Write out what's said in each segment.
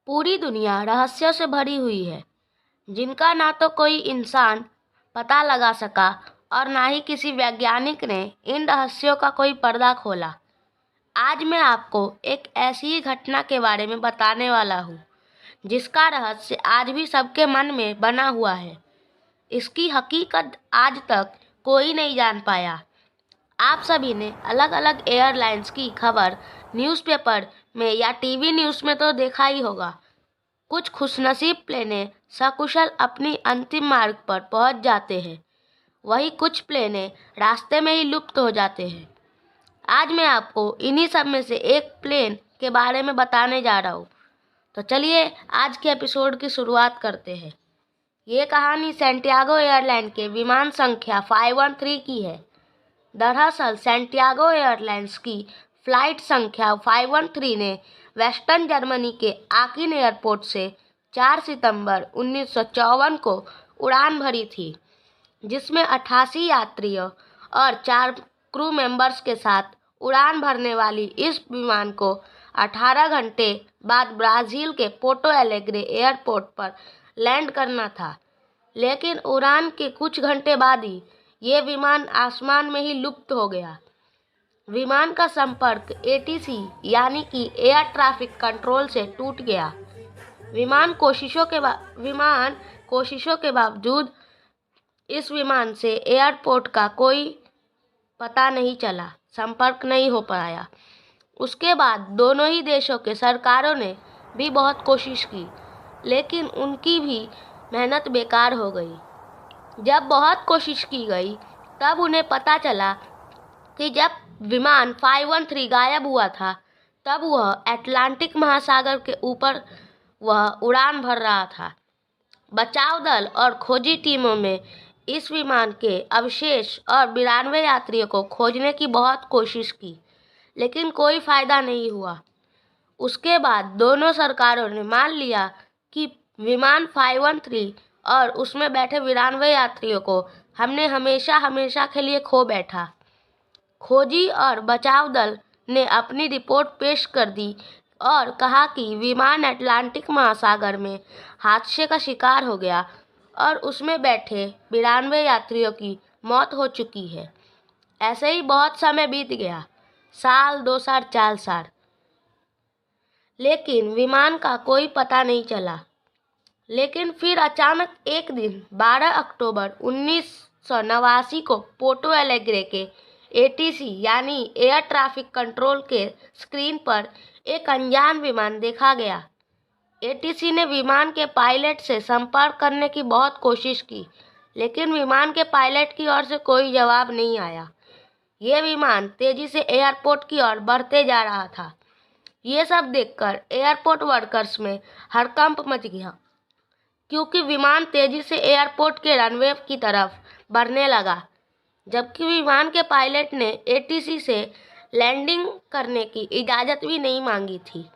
पूरी दुनिया रहस्यों से भरी हुई है, जिनका ना तो कोई इंसान पता लगा सका और ना ही किसी वैज्ञानिक ने इन रहस्यों का कोई पर्दा खोला। आज मैं आपको एक ऐसी ही घटना के बारे में बताने वाला हूँ, जिसका रहस्य आज भी सबके मन में बना हुआ है। इसकी हकीकत आज तक कोई नहीं जान पाया। आप सभी ने अलग अलग एयरलाइंस की खबर न्यूज़पेपर में या टीवी न्यूज़ में तो देखा ही होगा। कुछ खुशनसीब प्लेनें सकुशल अपनी अंतिम मार्ग पर पहुंच जाते हैं, वहीं कुछ प्लेनें रास्ते में ही लुप्त हो जाते हैं। आज मैं आपको इन्हीं सब में से एक प्लेन के बारे में बताने जा रहा हूँ। तो चलिए आज के एपिसोड की शुरुआत करते हैं। ये कहानी सैंटियागो एयरलाइन के विमान संख्या 513 की है। दरअसल सैंटियागो एयरलाइंस की फ्लाइट संख्या 513 ने वेस्टर्न जर्मनी के आकिन एयरपोर्ट से 4 सितंबर 1954 को उड़ान भरी थी, जिसमें 88 यात्रियों और 4 क्रू मेंबर्स के साथ उड़ान भरने वाली इस विमान को 18 घंटे बाद ब्राज़ील के पोर्टो एलेग्रे एयरपोर्ट पर लैंड करना था। लेकिन उड़ान के कुछ घंटे बाद ही ये विमान आसमान में ही लुप्त हो गया। विमान का संपर्क एटीसी यानी कि एयर ट्रैफिक कंट्रोल से टूट गया। विमान कोशिशों के बावजूद इस विमान से एयरपोर्ट का कोई पता नहीं चला, संपर्क नहीं हो पाया। उसके बाद दोनों ही देशों के सरकारों ने भी बहुत कोशिश की, लेकिन उनकी भी मेहनत बेकार हो गई। जब बहुत कोशिश की गई, तब उन्हें पता चला कि जब विमान 513 गायब हुआ था, तब वह अटलांटिक महासागर के ऊपर वह उड़ान भर रहा था। बचाव दल और खोजी टीमों में इस विमान के अवशेष और 92 यात्रियों को खोजने की बहुत कोशिश की, लेकिन कोई फायदा नहीं हुआ। उसके बाद दोनों सरकारों ने मान लिया कि विमान 513 और उसमें बैठे 92 यात्रियों को हमने हमेशा हमेशा के लिए खो बैठा। खोजी और बचाव दल ने अपनी रिपोर्ट पेश कर दी और कहा कि विमान अटलांटिक महासागर में हादसे का शिकार हो गया और उसमें बैठे 92 यात्रियों की मौत हो चुकी है। ऐसे ही बहुत समय बीत गया, साल, 2 साल, 4 साल, लेकिन विमान का कोई पता नहीं चला। लेकिन फिर अचानक एक दिन 12 अक्टूबर 1989 को पोर्टो एलेग्रे के एटीसी यानी एयर ट्रैफिक कंट्रोल के स्क्रीन पर एक अनजान विमान देखा गया। एटीसी ने विमान के पायलट से संपर्क करने की बहुत कोशिश की, लेकिन विमान के पायलट की ओर से कोई जवाब नहीं आया। ये विमान तेजी से एयरपोर्ट की ओर बढ़ते जा रहा था। ये सब देखकर एयरपोर्ट वर्कर्स में हड़कंप मच गया, क्योंकि विमान तेजी से एयरपोर्ट के रनवे की तरफ बढ़ने लगा, जबकि विमान के पायलट ने एटीसी से लैंडिंग करने की इजाज़त भी नहीं मांगी थी।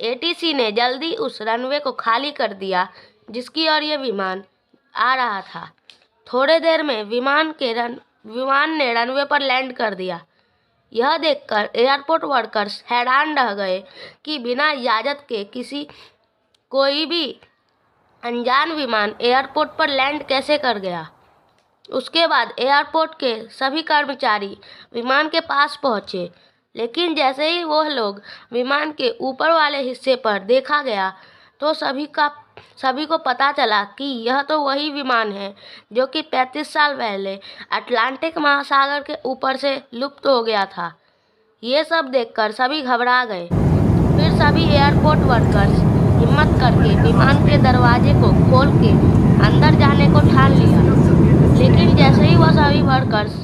एटीसी ने जल्दी उस रनवे को खाली कर दिया जिसकी ओर ये विमान आ रहा था। थोड़े देर में विमान ने रनवे पर लैंड कर दिया। यह देखकर एयरपोर्ट वर्कर्स हैरान रह गए कि बिना इजाज़त के कोई भी अनजान विमान एयरपोर्ट पर लैंड कैसे कर गया। उसके बाद एयरपोर्ट के सभी कर्मचारी विमान के पास पहुंचे, लेकिन जैसे ही वह लोग विमान के ऊपर वाले हिस्से पर देखा गया, तो सभी को पता चला कि यह तो वही विमान है जो कि 35 साल पहले अटलांटिक महासागर के ऊपर से लुप्त हो गया था। ये सब देखकर सभी घबरा गए। फिर सभी एयरपोर्ट वर्कर्स हिम्मत करके विमान के दरवाजे को खोल के अंदर जाने को ठान लिया। लेकिन जैसे ही वह सभी वर्कर्स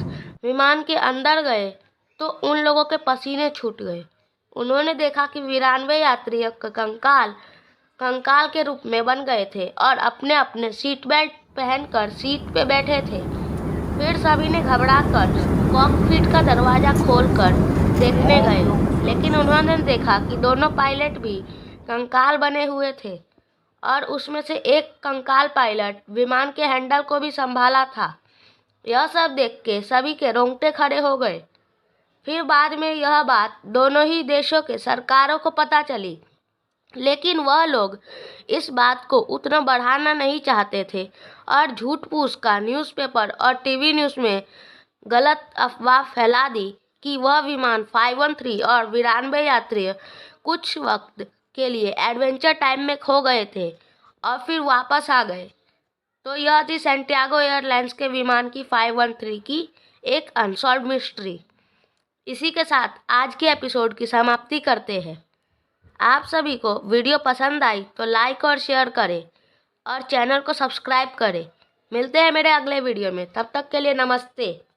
विमान के अंदर गए, तो उन लोगों के पसीने छूट गए। उन्होंने देखा कि 92 यात्रियों का कंकाल के रूप में बन गए थे और अपने अपने सीट बेल्ट पहनकर सीट पे बैठे थे। फिर सभी ने घबराकर कॉकपिट का दरवाज़ा खोलकर देखने गए, लेकिन उन्होंने देखा कि दोनों पायलट भी कंकाल बने हुए थे और उसमें से एक कंकाल पायलट विमान के हैंडल को भी संभाला था। यह सब देख के सभी के रोंगटे खड़े हो गए। फिर बाद में यह बात दोनों ही देशों के सरकारों को पता चली। लेकिन वह लोग इस बात को उतना बढ़ाना नहीं चाहते थे और झूठ फूस का न्यूज़पेपर और टीवी न्यूज़ में गलत अफवाह फैला दी कि वह विमान 513 और 92 यात्री कुछ वक्त के लिए एडवेंचर टाइम में खो गए थे और फिर वापस आ गए। तो यह थी सैंटियागो एयरलाइंस के विमान की 513 की एक अनसॉल्व मिस्ट्री। इसी के साथ आज के एपिसोड की समाप्ति करते हैं। आप सभी को वीडियो पसंद आई तो लाइक और शेयर करें और चैनल को सब्सक्राइब करें। मिलते हैं मेरे अगले वीडियो में, तब तक के लिए नमस्ते।